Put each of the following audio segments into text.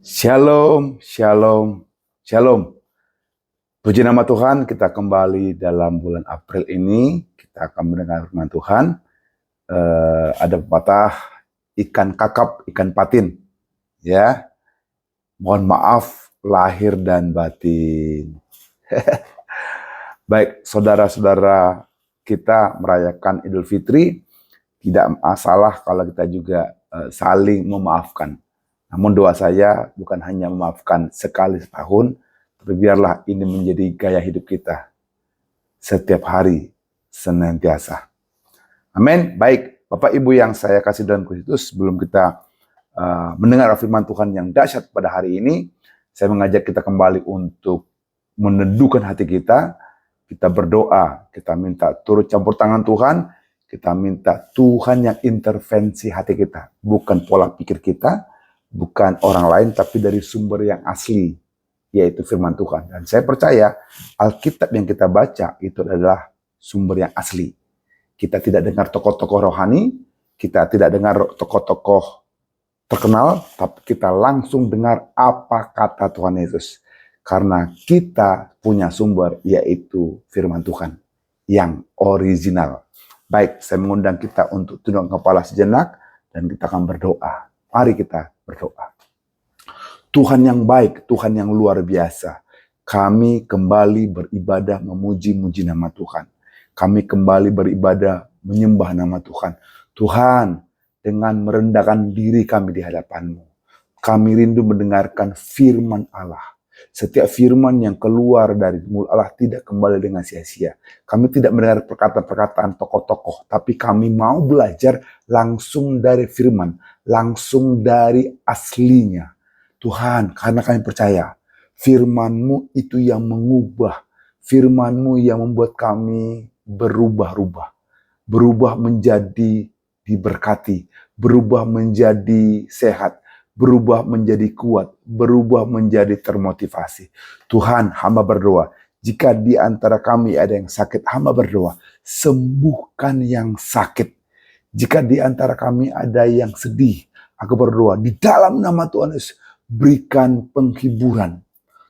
Shalom, shalom, shalom. Puji nama Tuhan, kita kembali dalam bulan April ini. Kita akan mendengar firman Tuhan. Ada pepatah, ikan kakap, ikan patin. Ya, mohon maaf lahir dan batin. Baik, saudara-saudara kita merayakan Idul Fitri. Tidak masalah kalau kita juga saling memaafkan. Namun doa saya bukan hanya memaafkan sekali setahun, tapi biarlah ini menjadi gaya hidup kita setiap hari senantiasa. Amin. Baik, Bapak Ibu yang saya kasih dalam Kristus, sebelum kita mendengar firman Tuhan yang dahsyat pada hari ini, saya mengajak kita kembali untuk meneduhkan hati kita. Kita berdoa, kita minta turut campur tangan Tuhan, kita minta Tuhan yang intervensi hati kita, bukan pola pikir kita, bukan orang lain, tapi dari sumber yang asli, yaitu firman Tuhan. Dan saya percaya Alkitab yang kita baca itu adalah sumber yang asli. Kita tidak dengar tokoh-tokoh rohani, kita tidak dengar tokoh-tokoh terkenal, tapi kita langsung dengar apa kata Tuhan Yesus. Karena kita punya sumber, yaitu firman Tuhan yang original. Baik, saya mengundang kita untuk tunduk kepala sejenak, dan kita akan berdoa. Mari kita berdoa. Tuhan yang baik, Tuhan yang luar biasa. Kami kembali beribadah memuji-muji nama Tuhan. Kami kembali beribadah menyembah nama Tuhan. Tuhan, dengan merendahkan diri kami di hadapan-Mu, kami rindu mendengarkan firman Allah. Setiap firman yang keluar dari mulut Allah tidak kembali dengan sia-sia. Kami tidak mendengar perkataan-perkataan tokoh-tokoh, tapi kami mau belajar langsung dari firman, langsung dari aslinya. Tuhan, karena kami percaya firman-Mu itu yang mengubah, firman-Mu yang membuat kami berubah-ubah, berubah menjadi diberkati, berubah menjadi sehat, berubah menjadi kuat, berubah menjadi termotivasi. Tuhan, hamba berdoa, jika di antara kami ada yang sakit, hamba berdoa, sembuhkan yang sakit. Jika di antara kami ada yang sedih, aku berdoa, di dalam nama Tuhan Yesus, berikan penghiburan.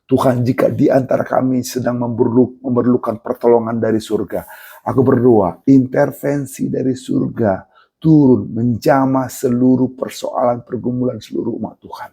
Tuhan, jika di antara kami sedang memerlukan pertolongan dari surga, aku berdoa, intervensi dari surga turun menjamah seluruh persoalan pergumulan seluruh umat Tuhan.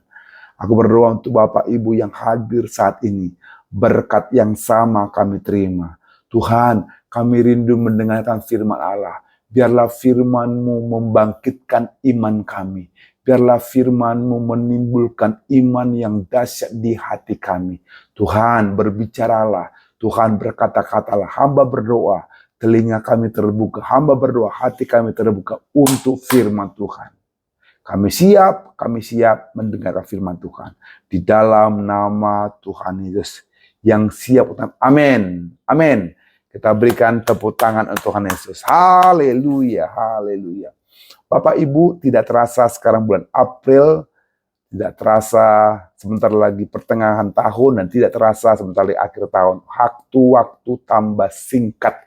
Aku berdoa untuk Bapak Ibu yang hadir saat ini. Berkat yang sama kami terima. Tuhan, kami rindu mendengarkan firman Allah. Biarlah firman-Mu membangkitkan iman kami. Biarlah firman-Mu menimbulkan iman yang dahsyat di hati kami. Tuhan, berbicaralah. Tuhan, berkata-katalah. Hamba berdoa. Telinga kami terbuka, hamba berdoa, hati kami terbuka untuk firman Tuhan. Kami siap mendengar firman Tuhan. Di dalam nama Tuhan Yesus yang siap. Amin, amin. Kita berikan tepuk tangan untuk Tuhan Yesus. Haleluya, haleluya. Bapak Ibu, tidak terasa sekarang bulan April, tidak terasa sebentar lagi pertengahan tahun, dan tidak terasa sebentar lagi akhir tahun. Waktu tambah singkat.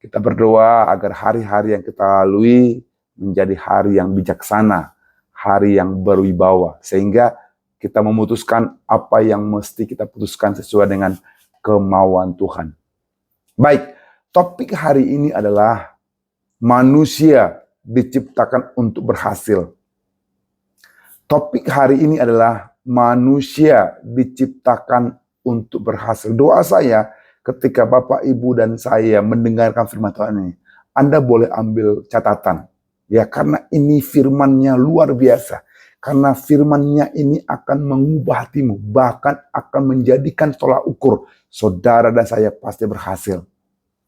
Kita berdoa agar hari-hari yang kita lalui menjadi hari yang bijaksana, hari yang berwibawa, sehingga kita memutuskan apa yang mesti kita putuskan sesuai dengan kemauan Tuhan. Baik, topik hari ini adalah manusia diciptakan untuk berhasil. Topik hari ini adalah manusia diciptakan untuk berhasil. Doa saya, ketika Bapak, Ibu, dan saya mendengarkan firman Tuhan ini, Anda boleh ambil catatan. Ya, karena ini firman-Nya luar biasa. Karena firman-Nya ini akan mengubah hatimu. Bahkan akan menjadikan tolak ukur. Saudara dan saya pasti berhasil.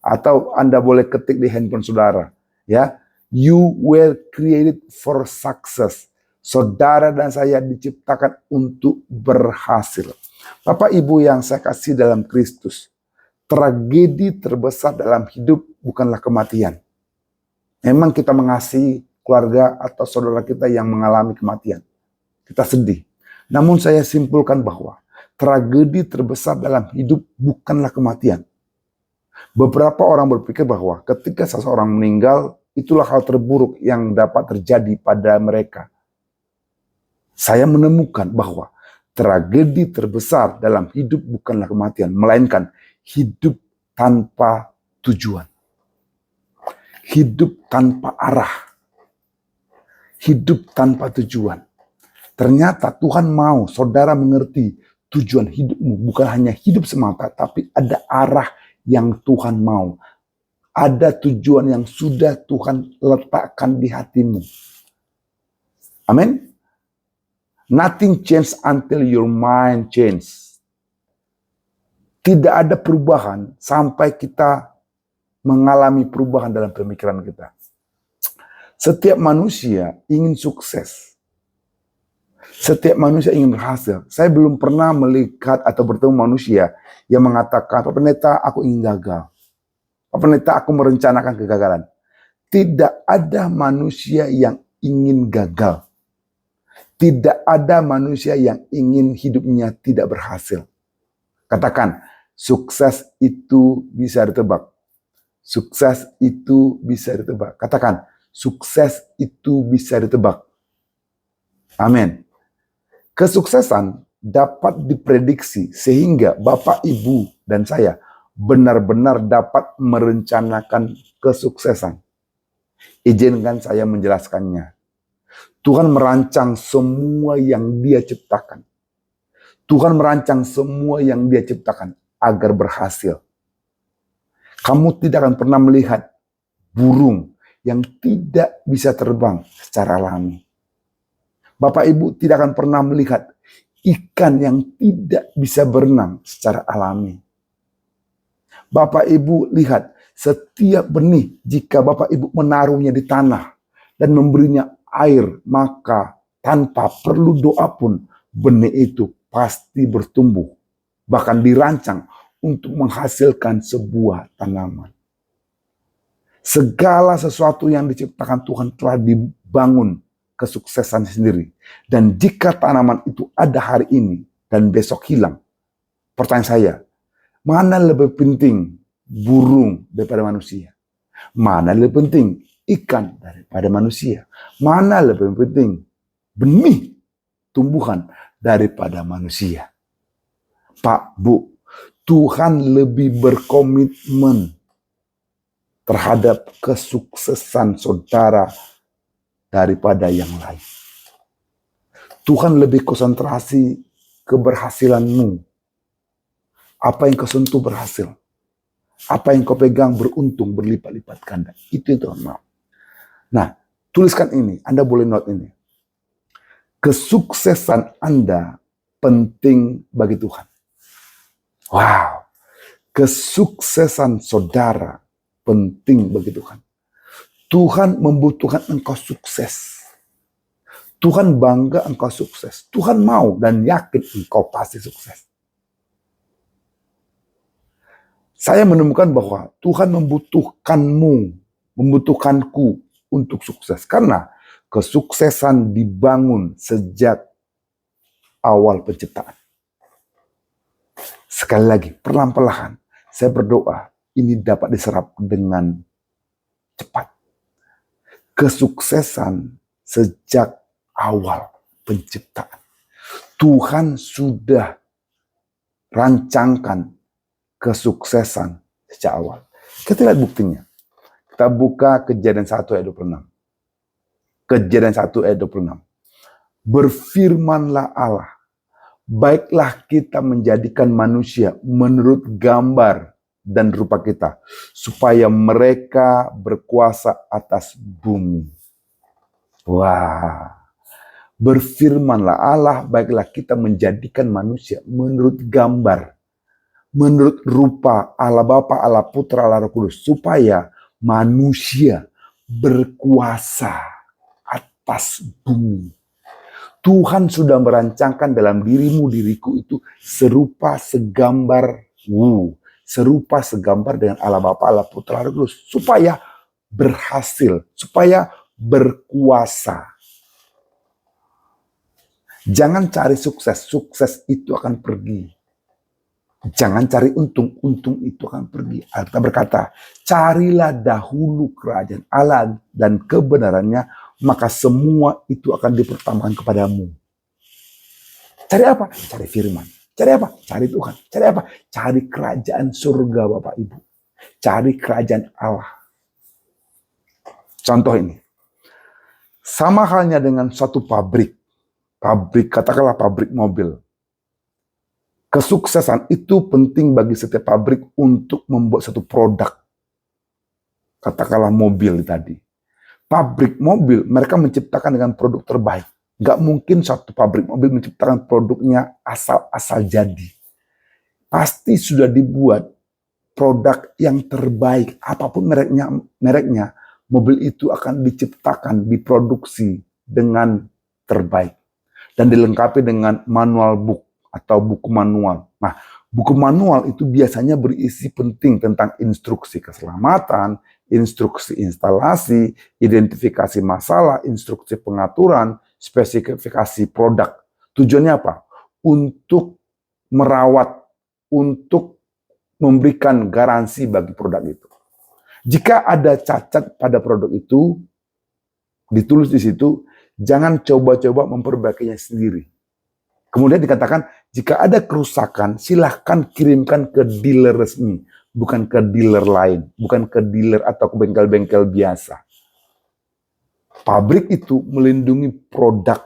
Atau Anda boleh ketik di handphone saudara. Ya, you were created for success. Saudara dan saya diciptakan untuk berhasil. Bapak, Ibu yang saya kasih dalam Kristus, tragedi terbesar dalam hidup bukanlah kematian. Memang kita mengasihi keluarga atau saudara kita yang mengalami kematian. Kita sedih. Namun saya simpulkan bahwa tragedi terbesar dalam hidup bukanlah kematian. Beberapa orang berpikir bahwa ketika seseorang meninggal, itulah hal terburuk yang dapat terjadi pada mereka. Saya menemukan bahwa tragedi terbesar dalam hidup bukanlah kematian, melainkan hidup tanpa tujuan. Hidup tanpa arah. Hidup tanpa tujuan. Ternyata Tuhan mau saudara mengerti tujuan hidupmu bukan hanya hidup semata, tapi ada arah yang Tuhan mau. Ada tujuan yang sudah Tuhan letakkan di hatimu. Amin. Nothing change until your mind change. Tidak ada perubahan sampai kita mengalami perubahan dalam pemikiran kita. Setiap manusia ingin sukses. Setiap manusia ingin berhasil. Saya belum pernah melihat atau bertemu manusia yang mengatakan, Pak Pendeta, aku ingin gagal. Pak Pendeta, aku merencanakan kegagalan. Tidak ada manusia yang ingin gagal. Tidak ada manusia yang ingin hidupnya tidak berhasil. Katakan, sukses itu bisa ditebak. Sukses itu bisa ditebak. Katakan, sukses itu bisa ditebak. Amin. Kesuksesan dapat diprediksi sehingga Bapak, Ibu, dan saya benar-benar dapat merencanakan kesuksesan. Izinkan saya menjelaskannya. Tuhan merancang semua yang Dia ciptakan. Tuhan merancang semua yang Dia ciptakan agar berhasil. Kamu tidak akan pernah melihat burung yang tidak bisa terbang secara alami. Bapak Ibu tidak akan pernah melihat ikan yang tidak bisa berenang secara alami. Bapak Ibu lihat setiap benih jika Bapak Ibu menaruhnya di tanah dan memberinya air, maka tanpa perlu doa pun benih itu pasti bertumbuh. Bahkan dirancang untuk menghasilkan sebuah tanaman. Segala sesuatu yang diciptakan Tuhan telah dibangun kesuksesan sendiri. Dan jika tanaman itu ada hari ini dan besok hilang, pertanyaan saya, mana lebih penting burung daripada manusia? Mana lebih penting ikan daripada manusia? Mana lebih penting benih tumbuhan daripada manusia? Pak, Bu, Tuhan lebih berkomitmen terhadap kesuksesan saudara daripada yang lain. Tuhan lebih konsentrasi keberhasilanmu. Apa yang kau sentuh berhasil. Apa yang kau pegang beruntung, berlipat-lipat ganda. Itu yang Tuhan mau. Nah, tuliskan ini. Anda boleh note ini. Kesuksesan Anda penting bagi Tuhan. Wow. Kesuksesan saudara penting bagi Tuhan. Tuhan membutuhkan engkau sukses. Tuhan bangga engkau sukses. Tuhan mau dan yakin engkau pasti sukses. Saya menemukan bahwa Tuhan membutuhkanmu, membutuhkanku untuk sukses. Karena kesuksesan dibangun sejak awal penciptaan. Sekali lagi, perlahan-lahan saya berdoa ini dapat diserap dengan cepat. Kesuksesan sejak awal penciptaan. Tuhan sudah rancangkan kesuksesan sejak awal. Kita lihat buktinya. Kita buka Kejadian 1 ayat 26. Kejadian 1 ayat 26. Berfirmanlah Allah, baiklah kita menjadikan manusia menurut gambar dan rupa kita, supaya mereka berkuasa atas bumi. Wah. Berfirmanlah Allah, baiklah kita menjadikan manusia menurut gambar, menurut rupa Allah Bapa, Allah Putra, Allah Roh Kudus, supaya manusia berkuasa atas bumi. Tuhan sudah merancangkan dalam dirimu, diriku itu serupa segambar, serupa segambar dengan Allah Bapa, Allah Putra, Allah Roh Kudus, supaya berhasil, supaya berkuasa. Jangan cari sukses, sukses itu akan pergi. Jangan cari untung, untung itu akan pergi. Alkitab berkata, carilah dahulu kerajaan Allah dan kebenarannya, maka semua itu akan dipertambakan kepadamu. Cari apa? Cari firman. Cari apa? Cari Tuhan. Cari apa? Cari kerajaan surga Bapak Ibu. Cari kerajaan Allah. Contoh ini. Sama halnya dengan suatu pabrik. Pabrik, katakanlah pabrik mobil. Kesuksesan itu penting bagi setiap pabrik untuk membuat satu produk. Katakanlah mobil tadi. Pabrik mobil, mereka menciptakan dengan produk terbaik. Gak mungkin satu pabrik mobil menciptakan produknya asal-asal jadi. Pasti sudah dibuat produk yang terbaik. Apapun mereknya, mobil itu akan diciptakan, diproduksi dengan terbaik. Dan dilengkapi dengan manual book atau buku manual. Nah, buku manual itu biasanya berisi penting tentang instruksi keselamatan, instruksi instalasi, identifikasi masalah, instruksi pengaturan, spesifikasi produk. Tujuannya apa? Untuk merawat, untuk memberikan garansi bagi produk itu. Jika ada cacat pada produk itu, ditulis di situ, jangan coba-coba memperbaikinya sendiri. Kemudian dikatakan, jika ada kerusakan, silahkan kirimkan ke dealer resmi, bukan ke dealer lain, bukan ke dealer atau ke bengkel-bengkel biasa. Pabrik itu melindungi produk.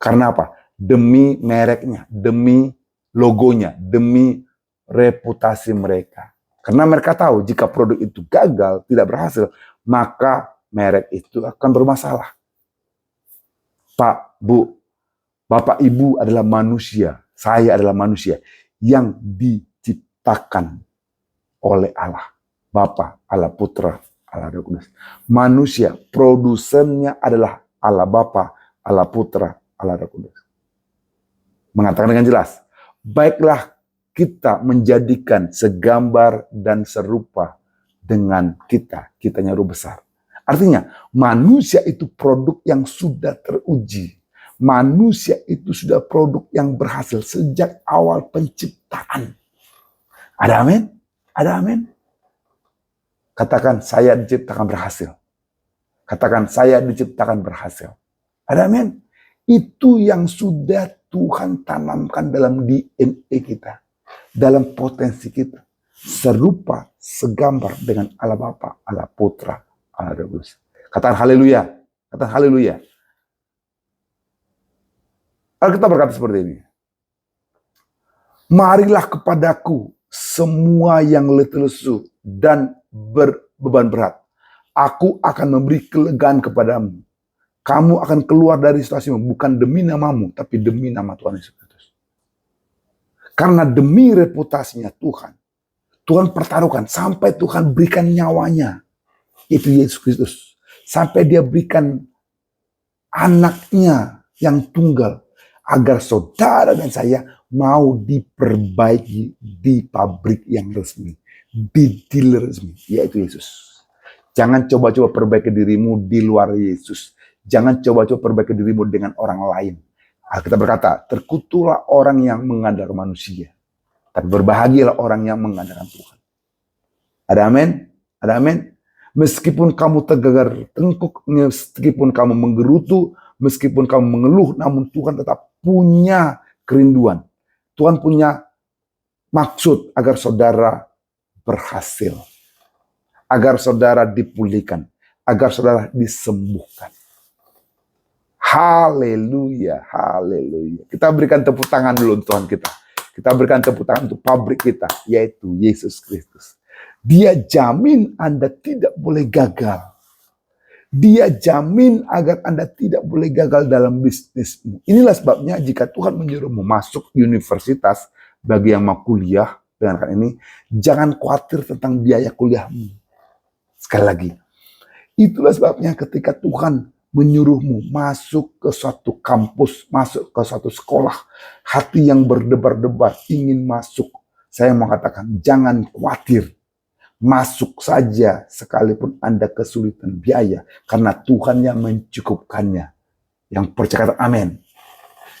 Karena apa? Demi mereknya, demi logonya, demi reputasi mereka. Karena mereka tahu jika produk itu gagal, tidak berhasil, maka merek itu akan bermasalah. Pak, Bu, Bapak, Ibu adalah manusia. Saya adalah manusia yang diciptakan oleh Allah. Bapa, Allah Putra, Allah Roh Kudus. Manusia, produsennya adalah Allah Bapa, Allah Putra, Allah Roh Kudus. Mengatakan dengan jelas, baiklah kita menjadikan segambar dan serupa dengan kitanya Roh besar. Artinya, manusia itu produk yang sudah teruji. Manusia itu sudah produk yang berhasil sejak awal penciptaan. Ada amin? Ada amin? Katakan, saya diciptakan berhasil. Katakan, saya diciptakan berhasil. Ada amin? Itu yang sudah Tuhan tanamkan dalam DNA kita. Dalam potensi kita. Serupa, segambar dengan Allah Bapa, Allah Putra, Allah Roh Kudus. Katakan haleluya. Katakan haleluya. Alkitab berkata seperti ini. Marilah kepadaku semua yang letih lesu dan berbeban berat. Aku akan memberi kelegaan kepadamu. Kamu akan keluar dari situasimu bukan demi namamu, tapi demi nama Tuhan Yesus Kristus. Karena demi reputasinya Tuhan, Tuhan pertaruhkan sampai Tuhan berikan nyawanya. Itu Yesus Kristus. Sampai dia berikan anaknya yang tunggal. Agar saudara dan saya mau diperbaiki di pabrik yang resmi. Di dealer resmi, yaitu Yesus. Jangan coba-coba perbaiki dirimu di luar Yesus. Jangan coba-coba perbaiki dirimu dengan orang lain. Alkitab berkata, terkutuklah orang yang mengandalkan manusia. Tapi berbahagialah orang yang mengandalkan Tuhan. Ada amin? Ada amin? Meskipun kamu tergegar tengkuk, meskipun kamu menggerutu, meskipun kamu mengeluh, namun Tuhan tetap punya kerinduan. Tuhan punya maksud agar saudara berhasil. Agar saudara dipulihkan. Agar saudara disembuhkan. Haleluya, haleluya. Kita berikan tepuk tangan dulu untuk Tuhan kita. Kita berikan tepuk tangan untuk pabrik kita, yaitu Yesus Kristus. Dia jamin Anda tidak boleh gagal. Dia jamin agar Anda tidak boleh gagal dalam bisnismu. Inilah sebabnya jika Tuhan menyuruhmu masuk universitas, bagi yang mau kuliah, dengarkan ini, jangan khawatir tentang biaya kuliahmu. Sekali lagi, itulah sebabnya ketika Tuhan menyuruhmu masuk ke suatu kampus, masuk ke suatu sekolah, hati yang berdebar-debar ingin masuk, saya mau katakan jangan khawatir. Masuk saja sekalipun Anda kesulitan biaya. Karena Tuhan yang mencukupkannya. Yang percaya amin.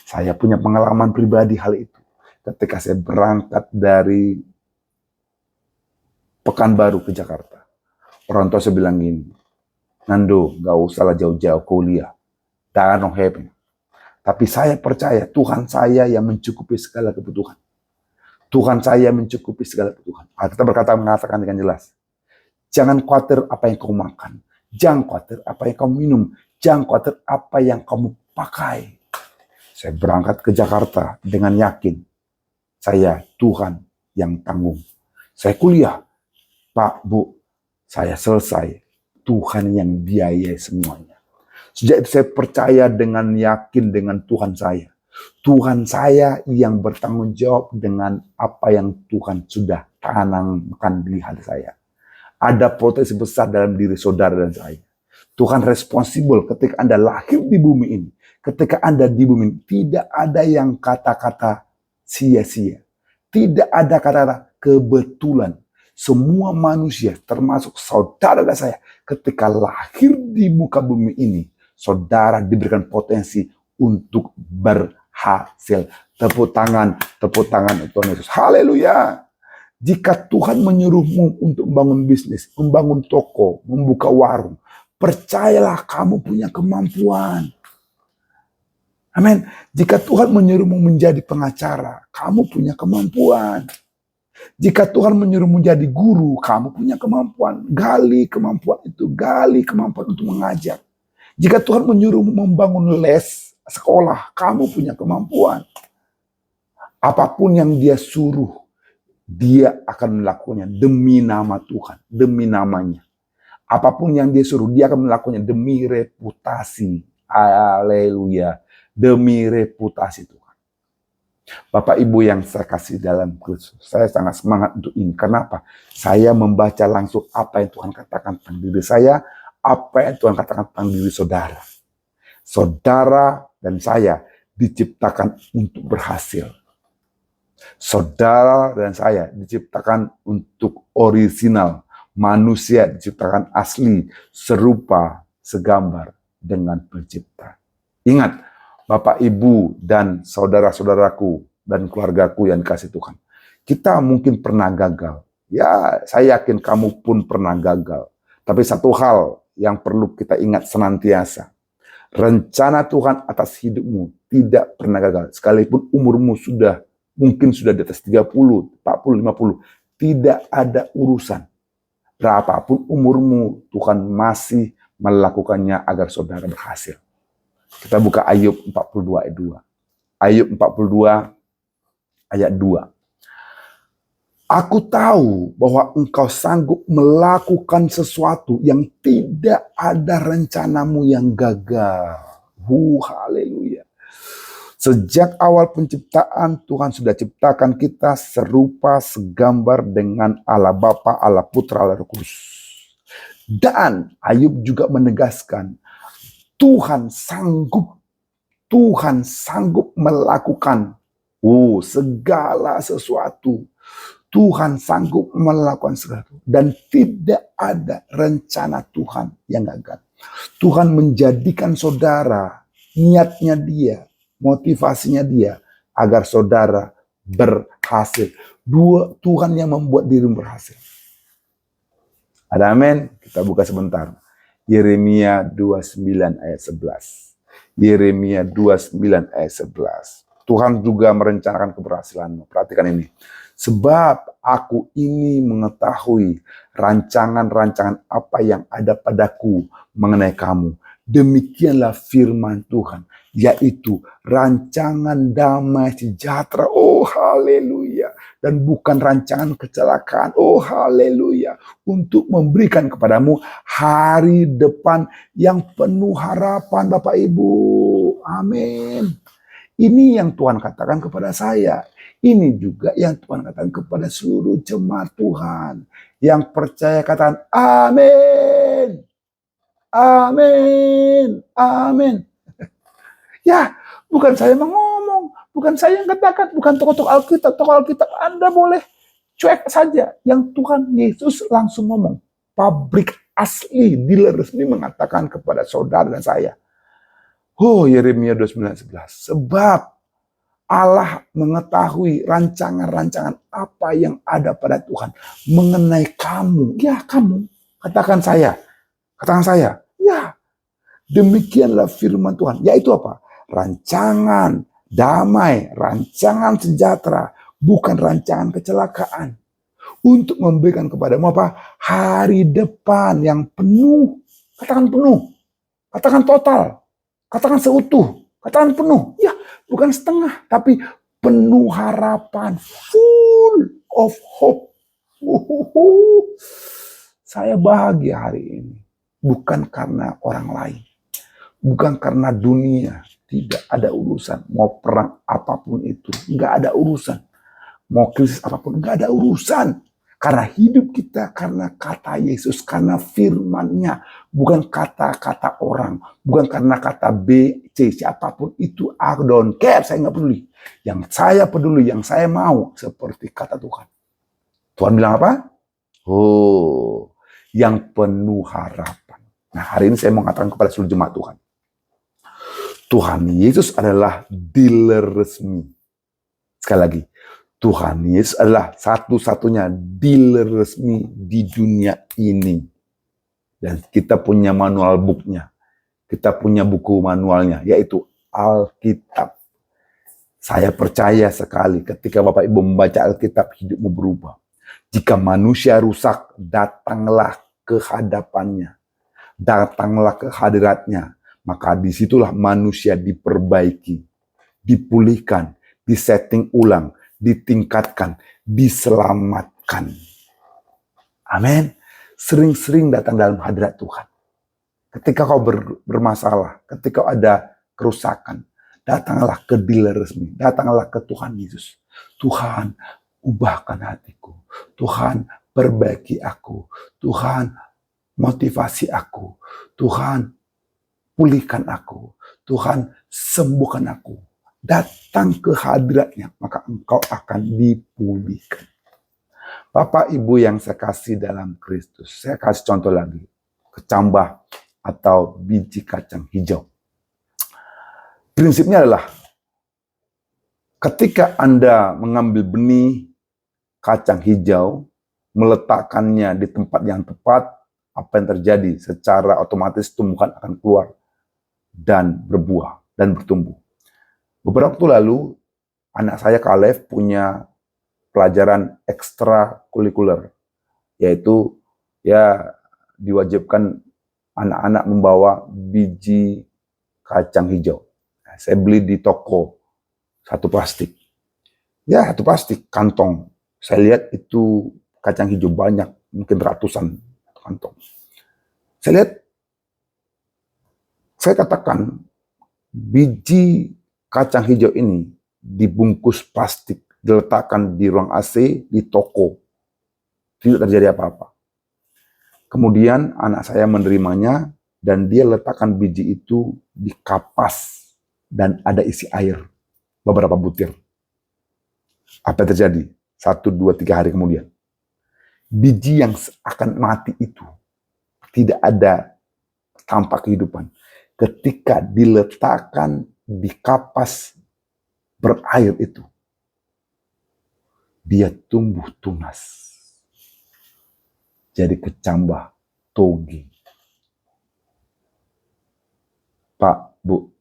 Saya punya pengalaman pribadi hal itu. Ketika saya berangkat dari Pekanbaru ke Jakarta. Orang tua saya bilang gini. Nando, gak usah lah jauh-jauh kuliah. Tangan no happen. Tapi saya percaya Tuhan saya yang mencukupi segala kebutuhan. Tuhan saya mencukupi segala kebutuhan. Alkitab mengatakan dengan jelas. Jangan khawatir apa yang kamu makan. Jangan khawatir apa yang kamu minum. Jangan khawatir apa yang kamu pakai. Saya berangkat ke Jakarta dengan yakin. Saya Tuhan yang tanggung. Saya kuliah. Pak, Bu, saya selesai. Tuhan yang biayai semuanya. Sejak itu saya percaya dengan yakin dengan Tuhan saya. Tuhan saya yang bertanggung jawab dengan apa yang Tuhan sudah tanamkan di hati saya. Ada potensi besar dalam diri saudara dan saya. Tuhan responsibel ketika Anda lahir di bumi ini. Ketika Anda di bumi ini, tidak ada yang kata-kata sia-sia. Tidak ada kata-kata kebetulan. Semua manusia, termasuk saudara dan saya, ketika lahir di muka bumi ini, saudara diberikan potensi untuk berhasil. Tepuk tangan Tuhan Yesus. Haleluya. Jika Tuhan menyuruhmu untuk membangun bisnis, membangun toko, membuka warung, percayalah kamu punya kemampuan. Amin. Jika Tuhan menyuruhmu menjadi pengacara, kamu punya kemampuan. Jika Tuhan menyuruhmu menjadi guru, kamu punya kemampuan. Gali kemampuan itu, gali kemampuan untuk mengajar. Jika Tuhan menyuruhmu membangun les, sekolah, kamu punya kemampuan. Apapun yang Dia suruh, Dia akan melakukannya demi nama Tuhan, demi namanya. Apapun yang Dia suruh, Dia akan melakukannya demi reputasi. Haleluya. Demi reputasi Tuhan. Bapak Ibu yang saya kasih dalam Kristus, saya sangat semangat untuk ini. Kenapa? Saya membaca langsung apa yang Tuhan katakan tentang diri saya, apa yang Tuhan katakan tentang diri saudara. Saudara dan saya diciptakan untuk berhasil. Saudara dan saya diciptakan untuk original. Manusia diciptakan asli, serupa, segambar dengan pencipta. Ingat, Bapak, Ibu, dan saudara-saudaraku, dan keluargaku yang dikasih Tuhan. Kita mungkin pernah gagal. Ya, saya yakin kamu pun pernah gagal. Tapi satu hal yang perlu kita ingat senantiasa. Rencana Tuhan atas hidupmu tidak pernah gagal. Sekalipun umurmu mungkin sudah di atas 30, 40, 50. Tidak ada urusan. Berapapun umurmu, Tuhan masih melakukannya agar saudara berhasil. Kita buka Ayub 42 ayat 2. Ayub 42 ayat 2. Aku tahu bahwa engkau sanggup melakukan sesuatu yang tidak ada rencanamu yang gagal. Haleluya. Sejak awal penciptaan, Tuhan sudah ciptakan kita serupa segambar dengan Allah Bapa, Allah Putra, Allah Roh Kudus. Dan Ayub juga menegaskan, Tuhan sanggup melakukan segala sesuatu. Tuhan sanggup melakukan sesuatu. Dan tidak ada rencana Tuhan yang gagal. Tuhan menjadikan saudara, niatnya Dia, motivasinya Dia, agar saudara berhasil. Tuhan yang membuat dirimu berhasil. Ada amin? Kita buka sebentar. Yeremia 29 ayat 11. Yeremia 29 ayat 11. Tuhan juga merencanakan keberhasilanmu. Perhatikan ini. Sebab aku ini mengetahui rancangan-rancangan apa yang ada padaku mengenai kamu. Demikianlah firman Tuhan, yaitu rancangan damai sejahtera. Oh haleluya. Dan bukan rancangan kecelakaan. Oh haleluya. Untuk memberikan kepadamu hari depan yang penuh harapan, Bapak Ibu. Amin. Ini yang Tuhan katakan kepada saya. Ini juga yang Tuhan katakan kepada seluruh jemaat Tuhan. Yang percaya katakan amin. Amin. Amin. Ya, bukan saya ngomong, bukan saya yang katakan, bukan tokoh-tokoh Alkitab. Tokoh Alkitab Anda boleh cuek saja. Yang Tuhan Yesus langsung ngomong. Pabrik asli, dealer resmi mengatakan kepada saudara dan saya. Yeremia 29:11. Sebab Allah mengetahui rancangan-rancangan apa yang ada pada Tuhan mengenai kamu. Ya, kamu. Katakan saya. Katakan saya. Ya. Demikianlah firman Tuhan. Yaitu apa? rancangan damai, rancangan sejahtera, bukan rancangan kecelakaan. Untuk memberikan kepadamu apa? Hari depan yang penuh. Katakan penuh. Katakan total. Katakan seutuh. Katakan penuh. Ya, bukan setengah, tapi penuh harapan. Full of hope. Saya bahagia hari ini. Bukan karena orang lain. Bukan karena dunia. Tidak ada urusan. Mau perang apapun itu. Nggak ada urusan. Mau krisis apapun. Nggak ada urusan. Karena hidup kita, karena kata Yesus, karena firman-Nya. Bukan kata-kata orang. Bukan karena kata B, C, siapapun itu. I don't care, saya nggak peduli. Yang saya peduli, yang saya mau, seperti kata Tuhan. Tuhan bilang apa? Oh, yang penuh harapan. Nah, hari ini saya mau mengatakan kepada seluruh jemaat Tuhan. Tuhan Yesus adalah dealer resmi. Sekali lagi. Tuhan Yesus adalah satu-satunya dealer resmi di dunia ini. Dan kita punya manual booknya. Kita punya buku manualnya, yaitu Alkitab. Saya percaya sekali ketika Bapak Ibu membaca Alkitab, hidupmu berubah. Jika manusia rusak, datanglah ke hadapannya. Datanglah ke hadiratnya. Maka disitulah manusia diperbaiki, dipulihkan, disetting ulang, ditingkatkan, diselamatkan. Amin. Sering-sering datang dalam hadirat Tuhan. Ketika kau bermasalah, ketika kau ada kerusakan, datanglah ke dealer resmi, datanglah ke Tuhan Yesus. Tuhan, ubahkan hatiku. Tuhan, perbaiki aku. Tuhan, motivasi aku. Tuhan, pulihkan aku. Tuhan, sembuhkan aku. Datang ke hadiratnya, maka engkau akan dipulihkan. Bapak Ibu yang saya kasih dalam Kristus, saya kasih contoh lagi. Kecambah atau biji kacang hijau. Prinsipnya adalah, ketika Anda mengambil benih kacang hijau, meletakkannya di tempat yang tepat, apa yang terjadi? Secara otomatis tumbuhan akan keluar dan berbuah dan bertumbuh. Beberapa waktu lalu, anak saya Kalev punya pelajaran ekstrakurikuler, yaitu ya diwajibkan anak-anak membawa biji kacang hijau. Saya beli di toko satu plastik. Ya, satu plastik kantong. Saya lihat itu kacang hijau banyak, mungkin ratusan kantong. Saya katakan biji kacang hijau ini dibungkus plastik, diletakkan di ruang AC, di toko. Tidak terjadi apa-apa. Kemudian anak saya menerimanya dan dia letakkan biji itu di kapas dan ada isi air. Beberapa butir. Apa yang terjadi? 1, 2, 3 hari kemudian. Biji yang akan mati itu tidak ada tampak kehidupan. Ketika diletakkan di kapas berair itu, dia tumbuh tunas. Jadi kecambah toge. Pak, Bu,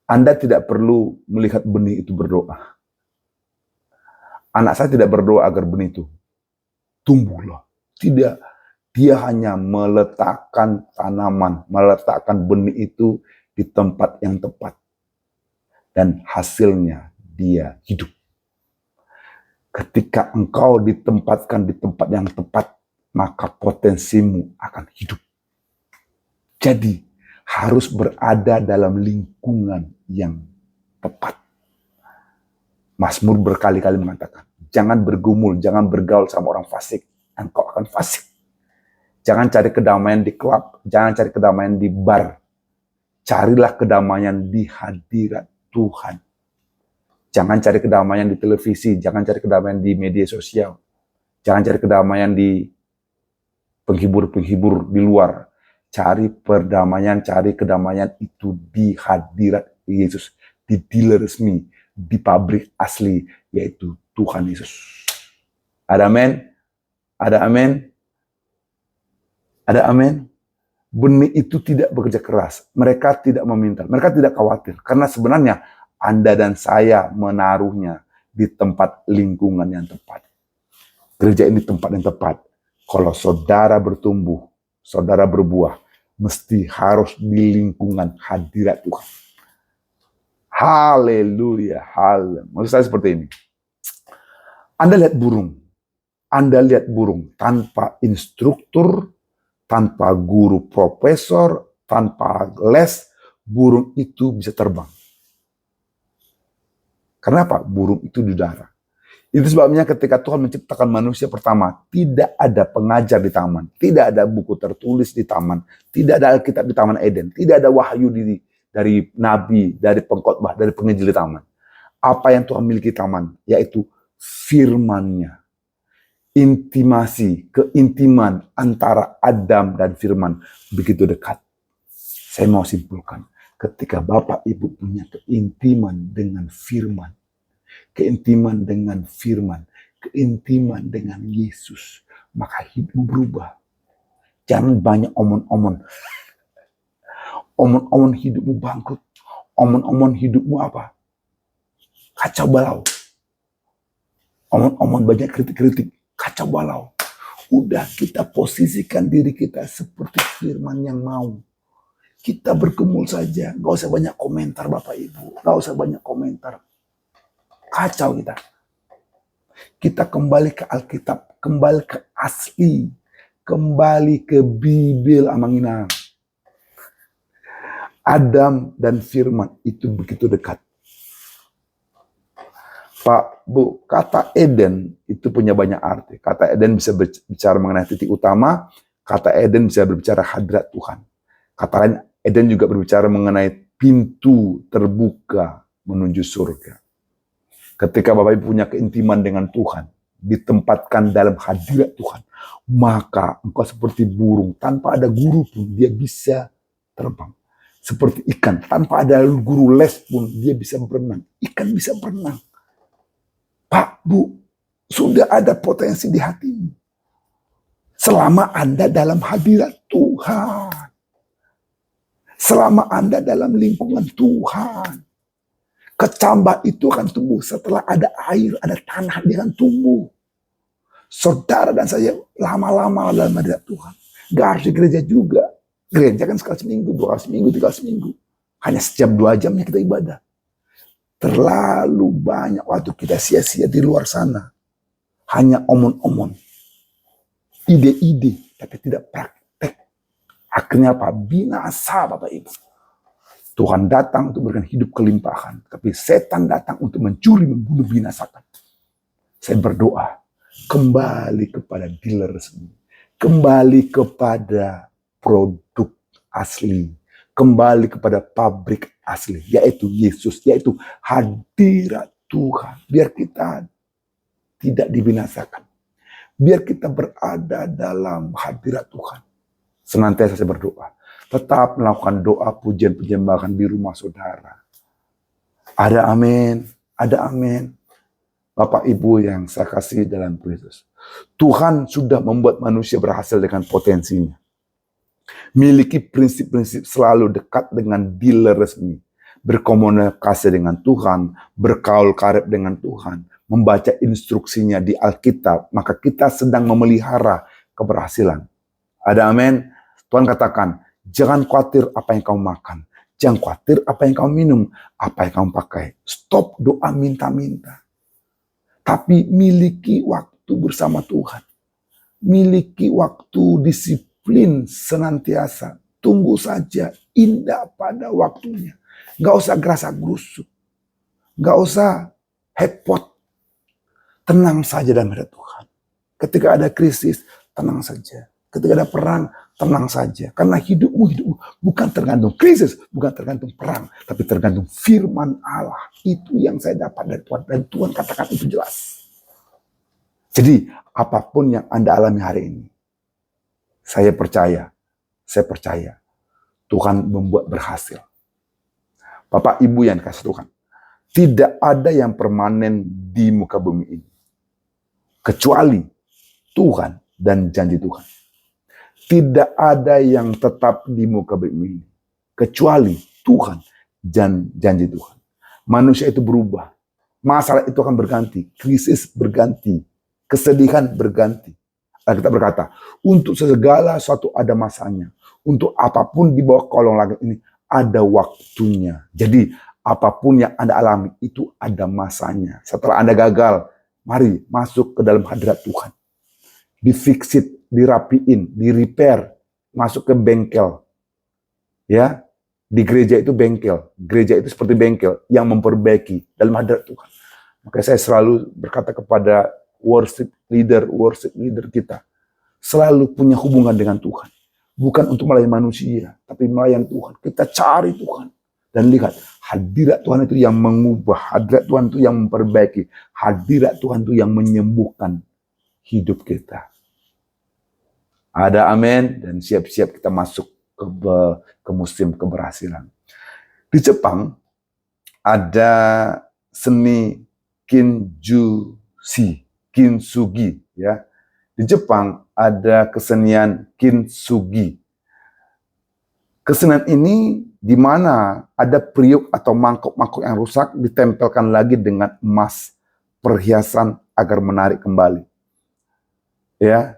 Anda tidak perlu melihat benih itu berdoa. Anak saya tidak berdoa agar benih itu tumbuhlah. Tidak. Dia hanya meletakkan tanaman, meletakkan benih itu di tempat yang tepat. Dan hasilnya dia hidup. Ketika engkau ditempatkan di tempat yang tepat, maka potensimu akan hidup. Jadi, harus berada dalam lingkungan yang tepat. Mazmur berkali-kali mengatakan, jangan bergumul, jangan bergaul sama orang fasik. Engkau akan fasik. Jangan cari kedamaian di klub, jangan cari kedamaian di bar. Carilah kedamaian di hadirat Tuhan. Jangan cari kedamaian di televisi, jangan cari kedamaian di media sosial. Jangan cari kedamaian di penghibur-penghibur di luar. Cari perdamaian, cari kedamaian itu di hadirat Yesus. Di dealer resmi, di pabrik asli, yaitu Tuhan Yesus. Ada amin? Ada amin? Ada amin? Benih itu tidak bekerja keras. Mereka tidak meminta. Mereka tidak khawatir. Karena sebenarnya Anda dan saya menaruhnya di tempat lingkungan yang tepat. Gereja ini tempat yang tepat. Kalau saudara bertumbuh, saudara berbuah, mesti harus di lingkungan hadirat Tuhan. Haleluya, haleluya. Maksud saya seperti ini. Anda lihat burung tanpa instruktur, tanpa guru profesor, tanpa les, burung itu bisa terbang. Kenapa? Burung itu di udara. Itu sebabnya ketika Tuhan menciptakan manusia pertama, tidak ada pengajar di taman, tidak ada buku tertulis di taman, tidak ada Alkitab di Taman Eden, tidak ada wahyu dari nabi, dari pengkhotbah, dari penginjil di taman. Apa yang Tuhan miliki taman? Yaitu firman-Nya. Intimasi, keintiman antara Adam dan firman begitu dekat. Saya mau simpulkan, ketika Bapak Ibu punya keintiman dengan firman, keintiman dengan firman, keintiman dengan Yesus, maka hidupmu berubah. Jangan banyak omon-omon. Omon-omon hidupmu bangkrut. Omon-omon hidupmu apa? Kacau balau. Omon-omon banyak kritik-kritik. Kacau balau. Udah kita posisikan diri kita seperti firman yang mau. Kita bergumul saja. Gak usah banyak komentar Bapak Ibu. Gak usah banyak komentar. Kacau kita. Kita kembali ke Alkitab. Kembali ke asli. Kembali ke Bibil Amanginang. Adam dan firman itu begitu dekat. Pak, Bu, kata Eden itu punya banyak arti. Kata Eden bisa berbicara mengenai titik utama. Kata Eden bisa berbicara hadirat Tuhan. Kata lain, Eden juga berbicara mengenai pintu terbuka menuju surga. Ketika Bapak Ibu punya keintiman dengan Tuhan, ditempatkan dalam hadirat Tuhan, maka engkau seperti burung, tanpa ada guru pun dia bisa terbang. Seperti ikan, tanpa ada guru les pun dia bisa berenang. Ikan bisa berenang. Pak, Bu, sudah ada potensi di hatimu. Selama Anda dalam hadirat Tuhan. Selama Anda dalam lingkungan Tuhan. Kecambah itu akan tumbuh. Setelah ada air, ada tanah, dia akan tumbuh. Saudara dan saya lama-lama dalam hadirat Tuhan. Gak harus di gereja juga. Gereja kan sekali seminggu, 2 kali seminggu, 3 kali seminggu. Hanya sejam 2 jamnya kita ibadah. Terlalu banyak waktu kita sia-sia di luar sana. Hanya omon-omon. Ide-ide, tapi tidak praktek. Akhirnya apa? Binasa Bapak Ibu. Tuhan datang untuk memberikan hidup kelimpahan. Tapi setan datang untuk mencuri, membunuh, binasakan. Saya berdoa. Kembali kepada dealer resmi. Kembali kepada produk asli. Kembali kepada pabrik asli, yaitu Yesus, yaitu hadirat Tuhan. Biar kita tidak dibinasakan. Biar kita berada dalam hadirat Tuhan. Senantiasa saya berdoa. Tetap melakukan doa pujian penyembahan di rumah saudara. Ada amin, ada amin. Bapak Ibu yang saya kasih dalam Kristus. Tuhan sudah membuat manusia berhasil dengan potensinya. Miliki prinsip-prinsip selalu dekat dengan dealer resmi. Berkomunikasi dengan Tuhan, berkaul karib dengan Tuhan, membaca instruksinya di Alkitab, maka kita sedang memelihara keberhasilan. Ada amin? Tuhan katakan, jangan khawatir apa yang kamu makan. Jangan khawatir apa yang kamu minum, apa yang kamu pakai. Stop doa minta-minta. Tapi miliki waktu bersama Tuhan. Miliki waktu disiplin senantiasa. Tunggu saja, indah pada waktunya. Gak usah gerasa gerusuk. Gak usah hepot. Tenang saja dalam hadirat Tuhan. Ketika ada krisis, tenang saja. Ketika ada perang, tenang saja. Karena hidupmu bukan tergantung krisis, bukan tergantung perang, tapi tergantung firman Allah. Itu yang saya dapat dari Tuhan. Dan Tuhan katakan itu jelas. Jadi, apapun yang Anda alami hari ini, saya percaya, Tuhan membuat berhasil. Bapak Ibu yang dikasih Tuhan, tidak ada yang permanen di muka bumi ini. Kecuali Tuhan dan janji Tuhan. Tidak ada yang tetap di muka bumi ini kecuali Tuhan dan janji Tuhan. Manusia itu berubah. Masalah itu akan berganti. Krisis berganti. Kesedihan berganti. Kita berkata, untuk segala sesuatu ada masanya. Untuk apapun di bawah kolong langit ini ada waktunya. Jadi apapun yang Anda alami itu ada masanya. Setelah Anda gagal, mari masuk ke dalam hadirat Tuhan. Di-fix-it, dirapiin, di-repair, masuk ke bengkel. Ya, di gereja itu bengkel. Gereja itu seperti bengkel yang memperbaiki dalam hadirat Tuhan. Makanya saya selalu berkata kepada worship leader kita, selalu punya hubungan dengan Tuhan. Bukan untuk melayani manusia, tapi melayani Tuhan. Kita cari Tuhan. Dan lihat, hadirat Tuhan itu yang mengubah, hadirat Tuhan itu yang memperbaiki, hadirat Tuhan itu yang menyembuhkan hidup kita. Ada amin, dan siap-siap kita masuk ke musim keberhasilan. Di Jepang ada seni kintsugi, ya. Di Jepang ada kesenian kintsugi. Kesenian ini di mana ada periuk atau mangkok-mangkok yang rusak ditempelkan lagi dengan emas perhiasan agar menarik kembali. Ya,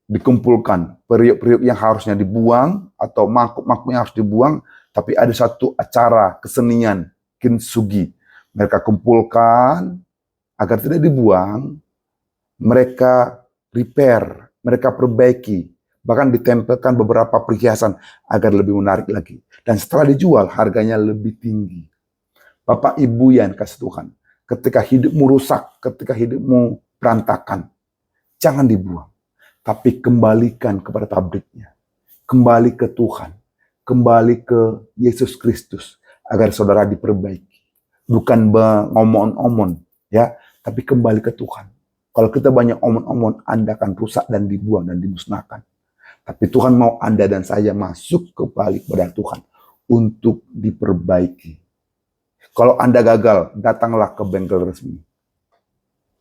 dikumpulkan periuk-periuk yang harusnya dibuang atau mangkok-mangkok yang harus dibuang, tapi ada satu acara kesenian kintsugi. Mereka kumpulkan agar tidak dibuang, mereka repair, mereka perbaiki, bahkan ditempelkan beberapa perhiasan agar lebih menarik lagi. Dan setelah dijual, harganya lebih tinggi. Bapak Ibu yang kasih Tuhan, ketika hidupmu rusak, ketika hidupmu berantakan, jangan dibuang. Tapi kembalikan kepada pabriknya. Kembali ke Tuhan. Kembali ke Yesus Kristus. Agar saudara diperbaiki. Bukan ngomong-ngomong, ya, tapi kembali ke Tuhan. Kalau kita banyak omong-omong, Anda akan rusak dan dibuang dan dimusnahkan. Tapi Tuhan mau Anda dan saya masuk kembali kepada Tuhan untuk diperbaiki. Kalau Anda gagal, datanglah ke bengkel resmi.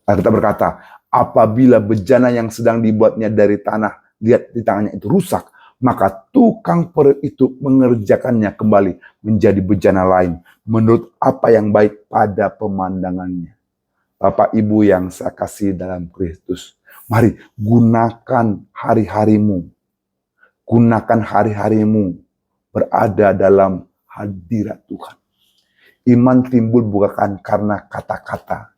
Kita berkata, apabila bejana yang sedang dibuatnya dari tanah, lihat di tangannya itu rusak, maka tukang periuk itu mengerjakannya kembali menjadi bejana lain, menurut apa yang baik pada pemandangannya. Bapak Ibu yang saya kasih dalam Kristus, mari gunakan hari-harimu. Gunakan hari-harimu berada dalam hadirat Tuhan. Iman timbul bukan karena kata-kata.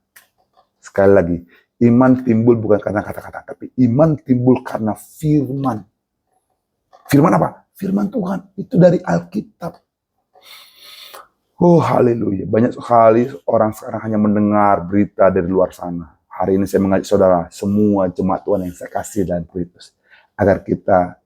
Sekali lagi, iman timbul bukan karena kata-kata, tapi iman timbul karena firman. Firman apa? Firman Tuhan. Itu dari Alkitab. Oh, haleluya. Banyak sekali orang sekarang hanya mendengar berita dari luar sana. Hari ini saya mengajak saudara, semua jemaat Tuhan yang saya kasih dalam Kristus, agar kita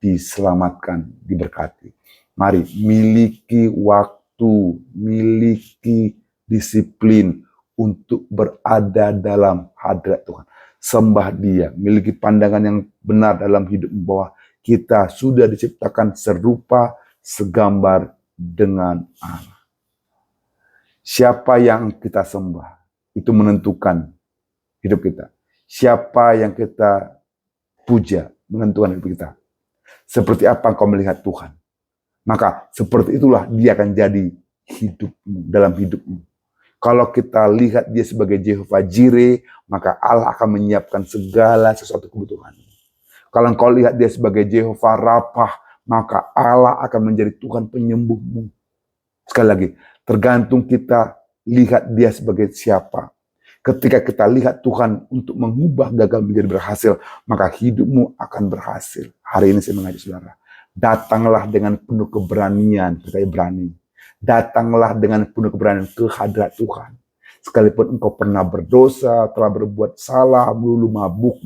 diselamatkan, diberkati. Mari, miliki waktu, miliki disiplin untuk berada dalam hadirat Tuhan. Sembah Dia, miliki pandangan yang benar dalam hidup bahwa kita sudah diciptakan serupa, segambar dengan Allah. Siapa yang kita sembah, itu menentukan hidup kita. Siapa yang kita puja, menentukan hidup kita. Seperti apa engkau melihat Tuhan, maka seperti itulah Dia akan jadi hidupmu, dalam hidupmu. Kalau kita lihat Dia sebagai Jehovah Jireh, maka Allah akan menyiapkan segala sesuatu kebutuhan. Kalau engkau lihat Dia sebagai Jehovah Rapha, maka Allah akan menjadi Tuhan penyembuhmu. Sekali lagi, tergantung kita lihat Dia sebagai siapa. Ketika kita lihat Tuhan untuk mengubah gagal menjadi berhasil, maka hidupmu akan berhasil. Hari ini saya mengajak saudara, datanglah dengan penuh keberanian, kita berani. Datanglah dengan penuh keberanian ke hadirat Tuhan. Sekalipun engkau pernah berdosa, telah berbuat salah, melulu mabuk,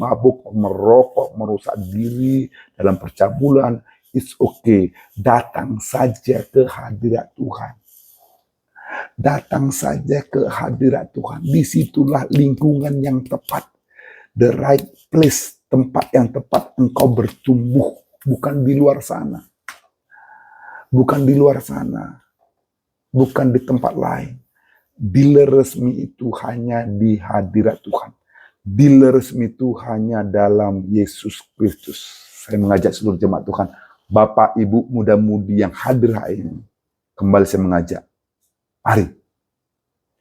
merokok, merusak diri dalam percabulan, it's okay. Datang saja ke hadirat Tuhan. Datang saja ke hadirat Tuhan. Disitulah lingkungan yang tepat. The right place, tempat yang tepat engkau bertumbuh. Bukan di luar sana. Bukan di luar sana. Bukan di tempat lain. Dealer resmi itu hanya di hadirat Tuhan. Dealer resmi itu hanya dalam Yesus Kristus Saya mengajak seluruh jemaat Tuhan, Bapak, Ibu, muda-mudi yang hadir hari ini, kembali saya mengajak, mari,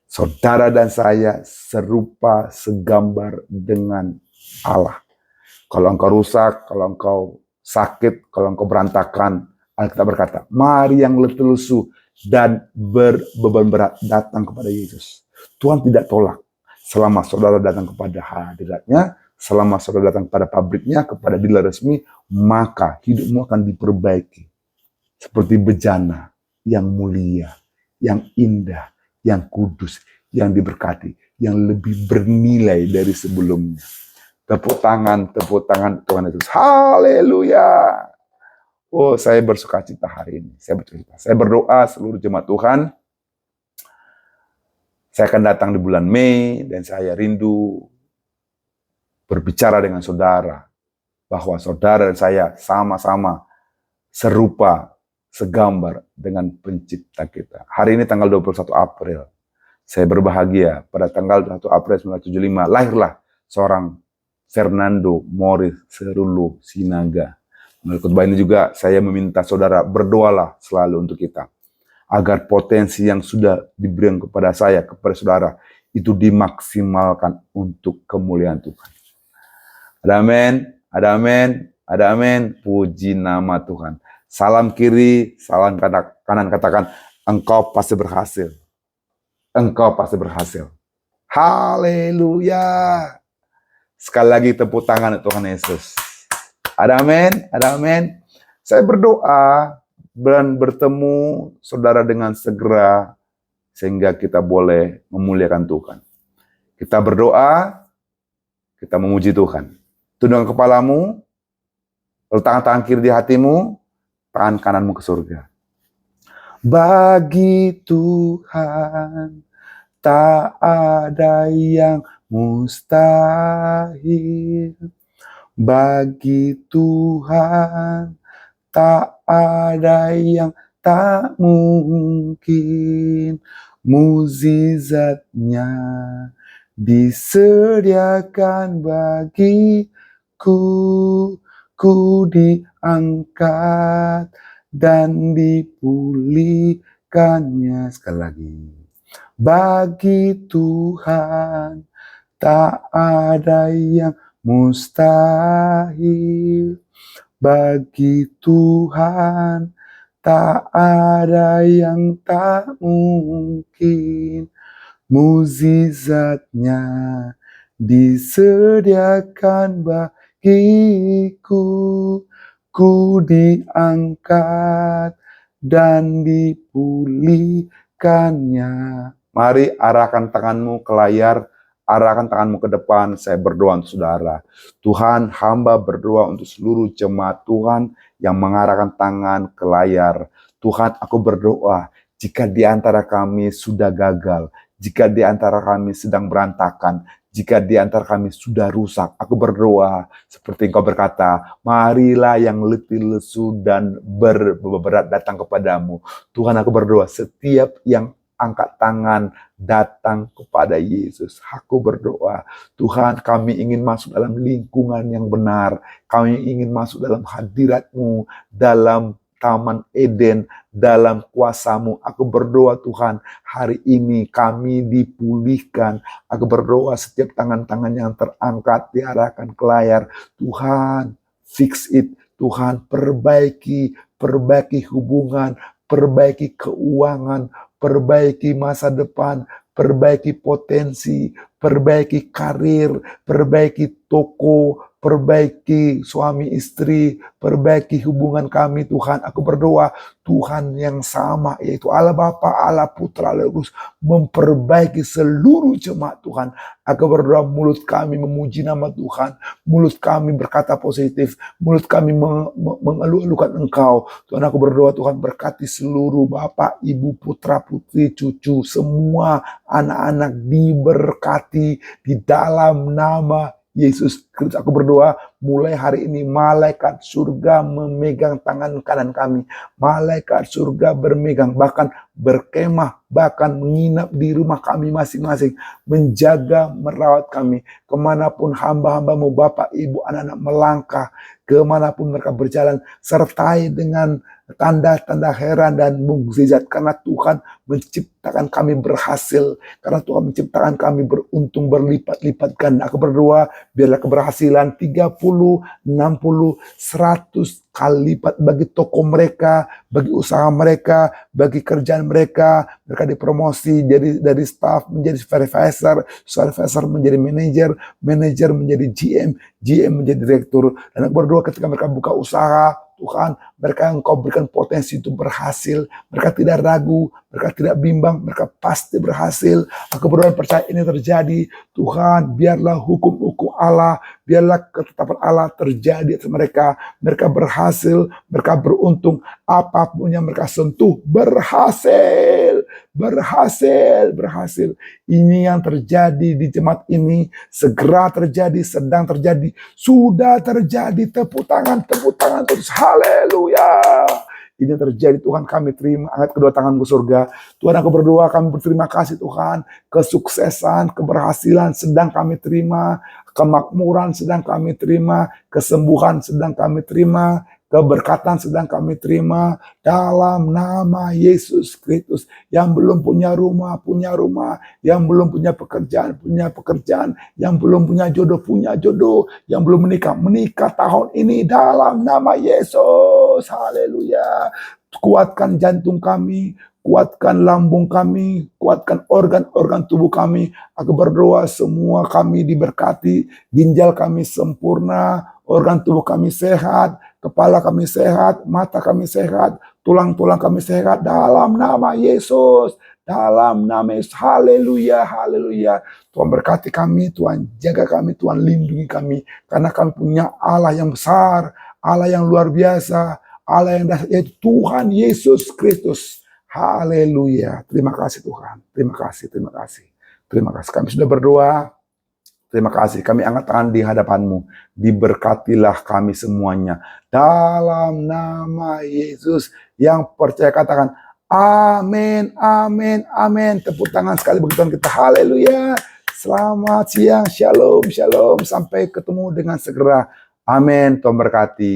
saudara dan saya serupa, segambar dengan Allah. Kalau engkau rusak, kalau engkau sakit, kalau engkau berantakan, Alkitab berkata, mari yang letih lesu dan berbeban berat datang kepada Yesus. Tuhan tidak tolak selama saudara datang kepada hadiratnya, selama saudara datang kepada pabriknya, kepada dealer resmi, maka hidupmu akan diperbaiki. Seperti bejana yang mulia, yang indah, yang kudus, yang diberkati, yang lebih bernilai dari sebelumnya. Tepuk tangan Tuhan Yesus. Haleluya. Oh, saya bersuka cita hari ini. Saya berdoa seluruh jemaat Tuhan. Saya akan datang di bulan Mei dan saya rindu berbicara dengan saudara. Bahwa saudara dan saya sama-sama serupa, segambar dengan pencipta kita. Hari ini tanggal 21 April. Saya berbahagia pada tanggal 21 April 1975 lahirlah seorang Fernando Morris Serulu Sinaga. Melalui khotbah ini juga saya meminta saudara berdoalah selalu untuk kita. Agar potensi yang sudah diberikan kepada saya, kepada saudara, itu dimaksimalkan untuk kemuliaan Tuhan. Ada amin, ada amin, ada amin. Puji nama Tuhan. Salam kiri, salam kanan, katakan, engkau pasti berhasil. Engkau pasti berhasil. Haleluya. Sekali lagi tepuk tangan untuk Tuhan Yesus. Ada amin, ada amin. Saya berdoa dan bertemu saudara dengan segera sehingga kita boleh memuliakan Tuhan. Kita berdoa, kita memuji Tuhan. Tundukkan kepalamu, letakkan tangan kiri di hatimu, tangan kananmu ke surga. Bagi Tuhan tak ada yang mustahil. Bagi Tuhan tak ada yang tak mungkin. Mukjizatnya disediakan bagiku. Ku diangkat dan dipulihkannya. Sekali lagi. Bagi Tuhan tak ada yang mustahil. Bagi Tuhan tak ada yang tak mungkin. Mukjizatnya disediakan bagiku. Ku diangkat dan dipulihkannya. Mari arahkan tanganmu ke layar, arahkan tanganmu ke depan. Saya berdoa untuk saudara. Tuhan, hamba berdoa untuk seluruh jemaat Tuhan yang mengarahkan tangan ke layar. Tuhan, aku berdoa jika di antara kami sudah gagal, jika di antara kami sedang berantakan, jika di antara kami sudah rusak, aku berdoa seperti Engkau berkata, marilah yang letih lesu dan berberat datang kepadamu. Tuhan, aku berdoa setiap yang angkat tangan datang kepada Yesus. Aku berdoa, Tuhan, kami ingin masuk dalam lingkungan yang benar. Kami ingin masuk dalam hadirat-Mu, dalam Taman Eden, dalam kuasa-Mu. Aku berdoa Tuhan, hari ini kami dipulihkan. Aku berdoa setiap tangan-tangan yang terangkat diarahkan ke layar. Tuhan, fix it. Tuhan, perbaiki hubungan, perbaiki keuangan, perbaiki masa depan, perbaiki potensi, perbaiki karir, perbaiki toko, perbaiki suami istri, perbaiki hubungan kami Tuhan. Aku berdoa Tuhan yang sama, yaitu Allah Bapa, Allah Putra, Allah Kudus, memperbaiki seluruh jemaat Tuhan. Aku berdoa mulut kami memuji nama Tuhan, mulut kami berkata positif, mulut kami mengeluh-elukan Engkau. Tuhan, aku berdoa Tuhan berkati seluruh Bapak, Ibu, Putra, Putri, cucu, semua anak-anak diberkati di dalam nama Yesus Kristus. Aku berdoa mulai hari ini malaikat surga memegang tangan kanan kami. Malaikat surga bermegang, bahkan berkemah, bahkan menginap di rumah kami masing-masing. Menjaga, merawat kami. Kemanapun hamba-hambamu, Bapak, Ibu, anak-anak melangkah. Kemanapun mereka berjalan, sertai dengan tanda-tanda heran dan mukjizat, karena Tuhan menciptakan kami berhasil, karena Tuhan menciptakan kami beruntung berlipat-lipat ganda. Aku berdoa biarlah keberhasilan 30, 60, 100 kali lipat bagi toko mereka, bagi usaha mereka, bagi kerjaan mereka. Mereka dipromosi dari staff menjadi supervisor, supervisor menjadi manajer, manajer menjadi GM, GM menjadi direktur. Dan aku berdoa ketika mereka buka usaha, Tuhan, mereka yang Engkau berikan potensi untuk berhasil. Mereka tidak ragu, mereka tidak bimbang, mereka pasti berhasil. Aku berdoa dan percaya ini terjadi. Tuhan, biarlah hukum-hukum Allah, biarlah ketetapan Allah terjadi atas mereka. Mereka berhasil, mereka beruntung. Apapun yang mereka sentuh, berhasil. Berhasil, berhasil. Ini yang terjadi di jemaat ini, segera terjadi, sedang terjadi, sudah terjadi. Tepuk tangan terus. Haleluya. Ini terjadi, Tuhan, kami terima. Angkat kedua tangan ke surga. Tuhan, aku berdoa, kami berterima kasih Tuhan. Kesuksesan, keberhasilan sedang kami terima. Kemakmuran sedang kami terima. Kesembuhan sedang kami terima. Keberkatan sedang kami terima dalam nama Yesus Kristus. Yang belum punya rumah, yang belum punya pekerjaan, yang belum punya jodoh, yang belum menikah tahun ini dalam nama Yesus. Haleluya. Kuatkan jantung kami, kuatkan lambung kami, kuatkan organ-organ tubuh kami. Aku berdoa semua kami diberkati, ginjal kami sempurna, organ tubuh kami sehat, kepala kami sehat, mata kami sehat, tulang-tulang kami sehat dalam nama Yesus. Dalam nama Yesus. Haleluya, haleluya. Tuhan berkati kami, Tuhan jaga kami, Tuhan lindungi kami. Karena kami punya Allah yang besar, Allah yang luar biasa, Allah yang dasar, yaitu Tuhan Yesus Kristus. Haleluya. Terima kasih Tuhan. Terima kasih. Kami sudah berdoa. Terima kasih. Kami angkat tangan di hadapan-Mu. Diberkatilah kami semuanya. Dalam nama Yesus. Yang percaya katakan, amin, amin, amin. Tepuk tangan sekali bagi Tuhan kita. Haleluya. Selamat siang. Shalom, shalom. Sampai ketemu dengan segera. Amin. Tuhan berkati.